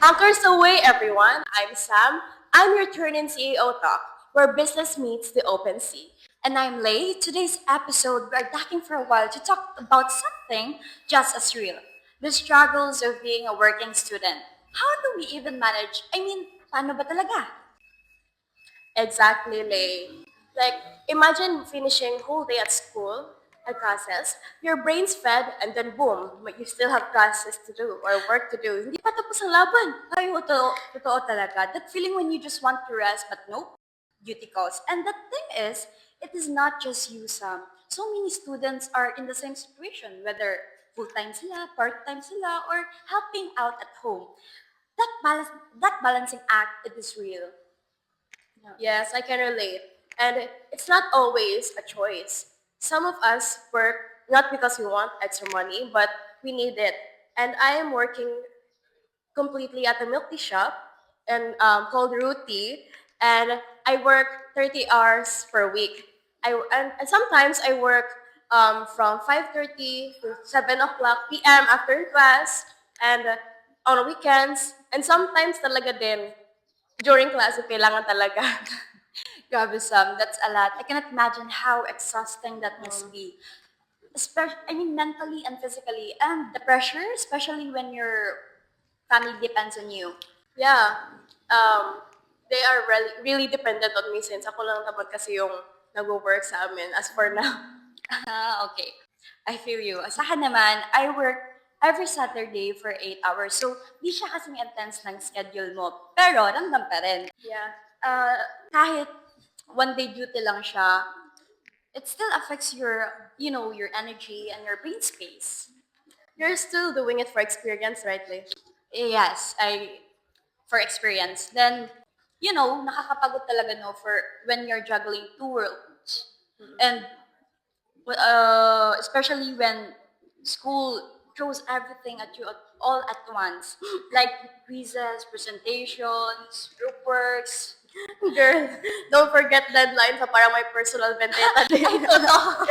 Anchors away, everyone. I'm Sam. I'm your turn-in CEO talk, where business meets the open sea. And I'm Lay. Today's episode, we're talking for a while to talk about something just as real. The struggles of being a working student. How do we even manage? Paano ba talaga? Exactly, Lay. Like, imagine finishing whole day at school, at classes, your brain's fed, and then boom, you still have classes to do or work to do. Hindi pa tapos ang laban. Ay, totoo talaga. That feeling when you just want to rest, but nope, duty calls. And the thing is, it is not just you, Sam. So many students are in the same situation, whether full-time sila, part-time sila, or helping out at home. That balance, that balancing act, it is real. Yes, I can relate. And it's not always a choice. Some of us work not because we want extra money, but we need it. And I am working completely at a milk tea shop and called Ruti, and I work 30 hours per week. And sometimes I work from 5:30 to 7 o'clock p.m. after class, and on weekends, and sometimes talaga din during class kailangan talaga. Grabe, Sam, that's a lot. I cannot imagine how exhausting that must be. Mentally and physically, and the pressure, especially when your family depends on you. Yeah. Um, they are really dependent on me since ako lang naman kasi yung nag-work sa amin as for now. Okay. I feel you. Sa akin naman, I work every Saturday for 8 hours. So, di siya kasing intense ng schedule mo. Pero, ramdam pa rin. Yeah. Kahit one day duty lang siya, it still affects your energy and your brain space. You're still doing it for experience, right, Lee? Yes, for experience. Then, nakakapagod talaga no for when you're juggling two worlds. And especially when school throws everything at you all at once. Like quizzes, presentations, group works. Girl, don't forget deadlines sa para may personal vendetta din. Ay, totoo.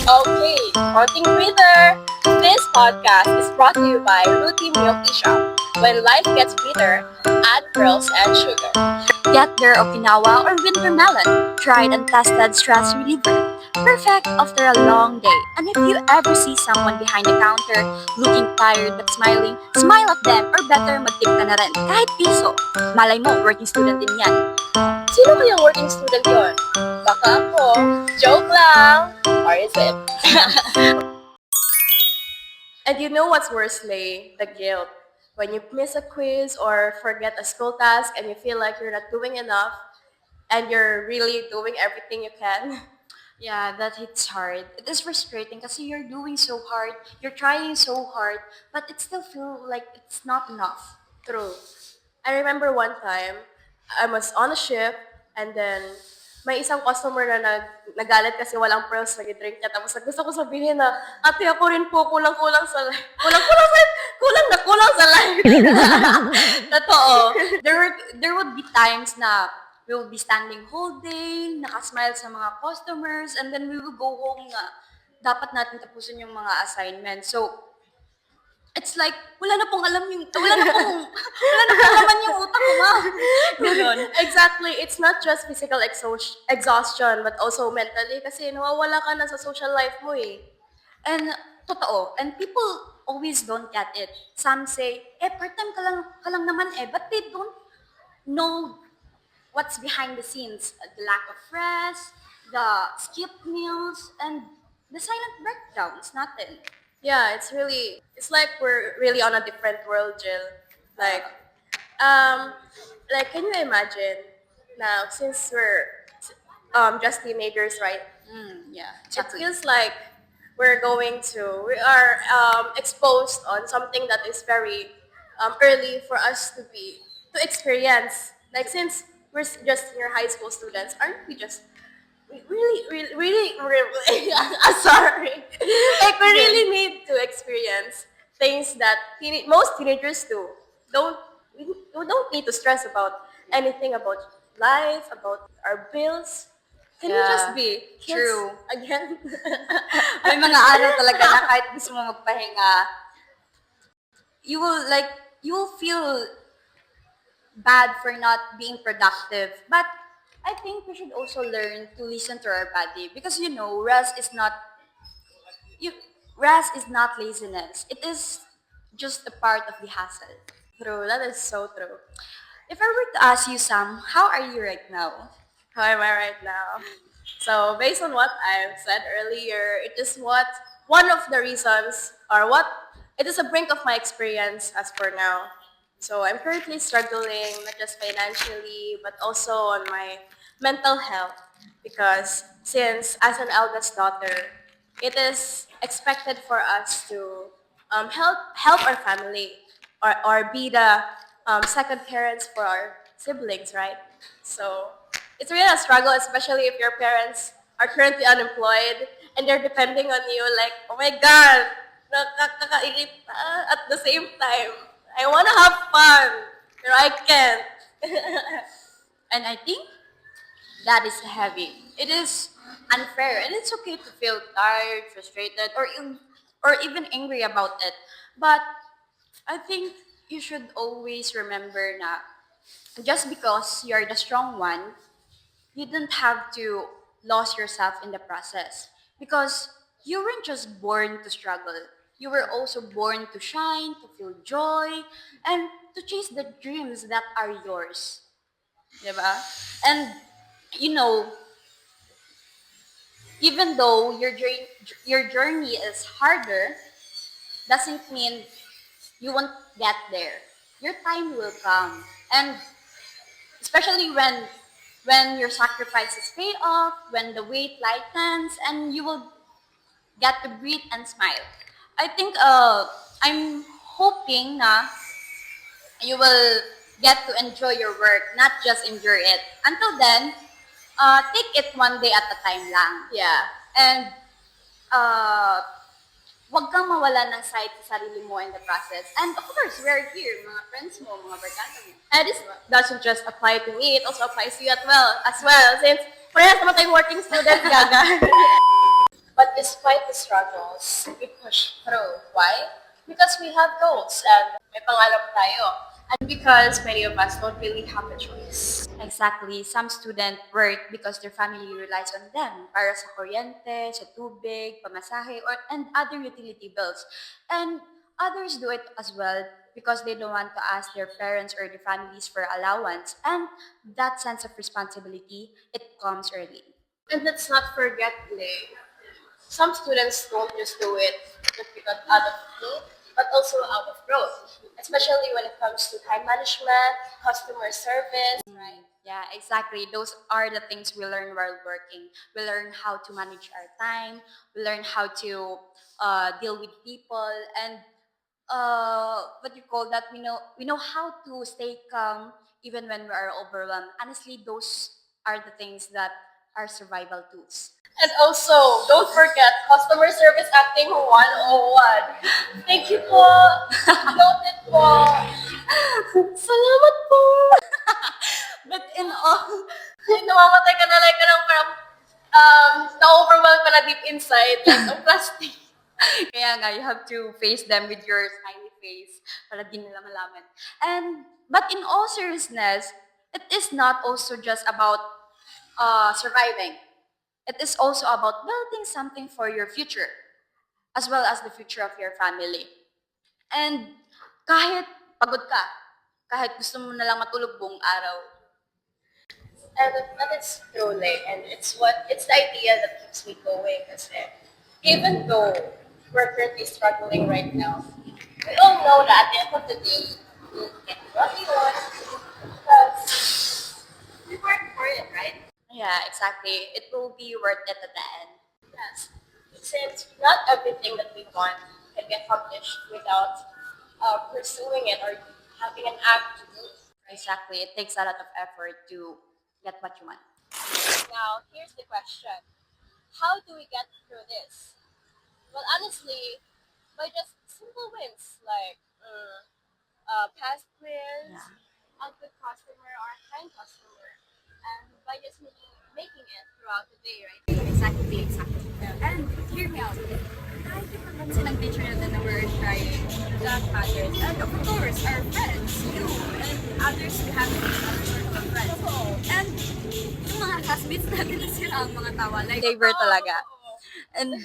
Okay, Haunting Breather. This podcast is brought to you by Ruti Milk Tea Shop. When life gets bitter, add pearls and sugar. Get their Okinawa or winter melon, tried and tested stress reliever. Perfect after a long day. And if you ever see someone behind the counter looking tired but smiling, smile at them or better mag-tip ka na rin. Kahit piso. Malay mo, working student din yan. Sino kayang working student yon? Baka ako. Joke lang. Or is it? And you know what's worse, Lay? The guilt. When you miss a quiz or forget a school task and you feel like you're not doing enough and you're really doing everything you can. Yeah, that hits hard. It is frustrating kasi you're doing so hard, you're trying so hard, but it still feels like it's not enough. True. I remember one time, I was on a ship and then may isang customer na nagalit kasi walang pearls na drink niya. Tapos gusto ko sabihin na, ate ako rin po, kulang-kulang sa life. Kulang sa life. Totoo. There would be times na we will be standing whole day, nakasmile sa mga customers, and then we will go home na dapat natin tapusin yung mga assignments. So, it's like, wala na pong laman yung utak ko, ma. Ganon. Exactly. It's not just physical exhaustion, but also mentally kasi nawawala ka na sa social life mo eh. And totoo. And people always don't get it. Some say, part-time ka lang naman eh. But they don't know what's behind the scenes. The lack of rest, the skipped meals, and the silent breakdowns, natin. Yeah, it's like we're really on a different world, Jill. Like, can you imagine now, since we're just teenagers, right? Yeah, It exactly. feels like we are exposed on something that is very early for us to experience. Like since we're just senior high school students, aren't we just really sorry. Like we really need to experience things that most teenagers do. Don't we don't need to stress about anything about life, about our bills. Can we just Yeah, be kids true. again? May mga araw talaga na kahit gusto mo magpahinga, you will feel bad for not being productive. But I think we should also learn to listen to our body because you rest is not laziness. It is just a part of the hassle. True, that is so true. If I were to ask you, Sam, how are you right now? How am I right now? So based on what I've said earlier, it is what one of the reasons or what it is a brink of my experience as for now. So I'm currently struggling not just financially but also on my mental health because since as an eldest daughter, it is expected for us to help our family or be the second parents for our siblings, right? So it's really a struggle, especially if your parents are currently unemployed and they're depending on you. Like, oh my God, nakakairip at the same time. I want to have fun, pero I can't. And I think that is heavy. It is unfair, and it's okay to feel tired, frustrated, or even angry about it. But I think you should always remember na just because you're the strong one, you don't have to lose yourself in the process. Because you weren't just born to struggle. You were also born to shine, to feel joy, and to chase the dreams that are yours. Diba? And you know, even though your journey is harder, doesn't mean you won't get there. Your time will come. And especially when your sacrifices pay off, when the weight lightens, and you will get to breathe and smile. I think I'm hoping na you will get to enjoy your work, not just endure it. Until then, take it one day at a time lang. Yeah. And uh, wag kang mawala ng sight sa sarili mo in the process. And of course, we're here, mga friends mo, mga barkada mo. And this doesn't just apply to me, it also applies to you as well, since parehas naman tayong working student, gaga. But despite the struggles, we push through. Why? Because we have goals and may pangarap tayo. And because many of us don't really have a choice. Exactly. Some student work because their family relies on them para sa kuryente, sa tubig, pamasahe, and other utility bills. And others do it as well because they don't want to ask their parents or their families for allowance. And that sense of responsibility, it comes early. And let's not forget, Lay, some students don't just do it just because out of need, but also out of growth, especially when it comes to time management, customer service, right? Yeah, exactly. Those are the things we learn while working. We learn how to manage our time. We learn how to deal with people, and what you call that? We know how to stay calm even when we are overwhelmed. Honestly, those are the things that are survival tools. And also, don't forget customer service acting 101. Thank you po. Noted po. Salamat po. But in all, Ay, namamatay ka na like ka ng parang na-overwhelm ka na deep inside like ang plastic. kaya nga, you have to face them with your smiley face para di nila malaman. But in all seriousness, it is not also just about surviving. It is also about building something for your future, as well as the future of your family. And kahit pagod ka, kahit gusto mo na lang matulog buong araw, And that is true, like, and it's the idea that keeps me going. Kasi even though we're currently struggling right now, we all know that at the end of the day, we get what we want because we work for it, right? yeah, exactly. It will be worth it at the end. Yes. Since not everything that we want can be accomplished without pursuing it or having an act to do. Exactly. It takes a lot of effort to get what you want. Now, here's the question. How do we get through this? Well, honestly, by just simple wins like past quiz, Yeah. a good customer or a kind customer, and by just making it throughout the day, right? Exactly. And hear me out. Kahit yung papansin ng teacher natin na we're trying, that matters. And of course, our friends, you, and others we have another circle of friends. And yung mga classmates natin na sila ang mga tawa. Like, saver talaga. And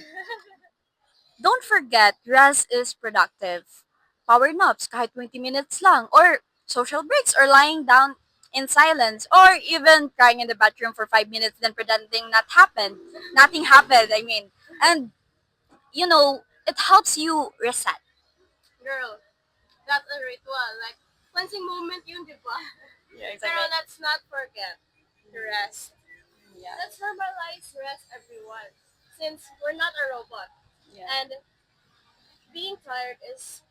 don't forget, rest is productive. Power naps, kahit 20 minutes lang. Or social breaks, or lying down in silence. Or even crying in the bathroom for 5 minutes, then pretending nothing happened, I mean. And, it helps you reset. Girl, that's a ritual. Like, cleansing moment yun, di ba? Yeah, Pero let's not forget the rest. Yeah. Let's normalize rest, everyone. Since we're not a robot. Yeah. And being tired is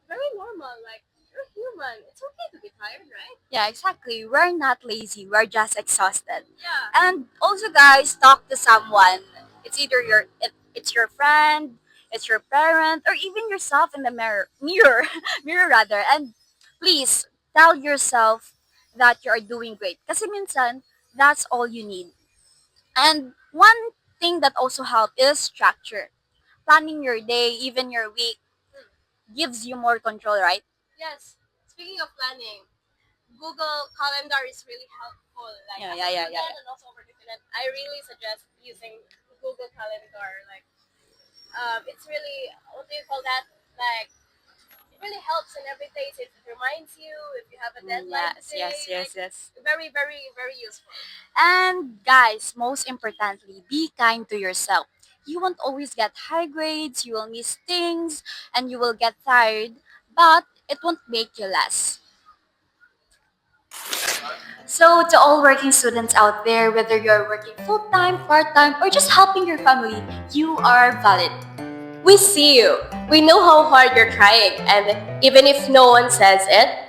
very normal. Like, you're human. It's okay to be tired, right? Yeah, exactly. We're not lazy. We're just exhausted. Yeah. And also, guys, talk to someone. It's either it's your friend, it's your parent, or even yourself in the mirror rather. And please tell yourself that you are doing great. Kasi minsan, that's all you need. And one thing that also helps is structure. Planning your day, even your week, gives you more control, right? Yes. Speaking of planning, Google Calendar is really helpful. Like, Yeah, as yeah, a yeah, student yeah, yeah. and also for the student, I really suggest using Google Calendar. Like, it's really, what do you call that? Like, it really helps in every day. It reminds you if you have a deadline Yes, today. yes, yes, Like, yes. very, very, very useful. And guys, most importantly, be kind to yourself. You won't always get high grades, you will miss things, and you will get tired, but it won't make you less. So, to all working students out there, whether you're working full time, part time, or just helping your family, you are valid. We see you. We know how hard you're trying, and even if no one says it,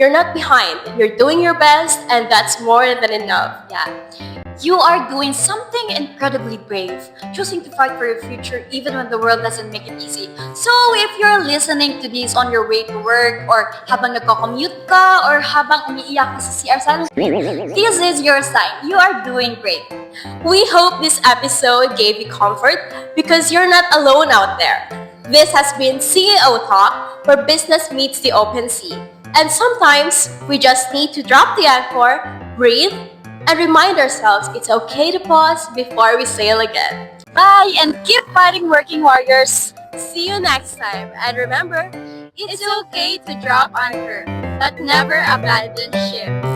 you're not behind. You're doing your best, and that's more than enough. Yeah. You are doing something incredibly brave, choosing to fight for your future even when the world doesn't make it easy. So if you're listening to this on your way to work, or habang nagko-commute ka, or habang umiiyak ka sa CR silence, this is your sign. You are doing great. We hope this episode gave you comfort because you're not alone out there. This has been CEO Talk, where business meets the open sea. And sometimes we just need to drop the anchor, breathe, and remind ourselves it's okay to pause before we sail again. Bye and keep fighting, working warriors. See you next time. And remember, it's okay to drop anchor, but never abandon ship.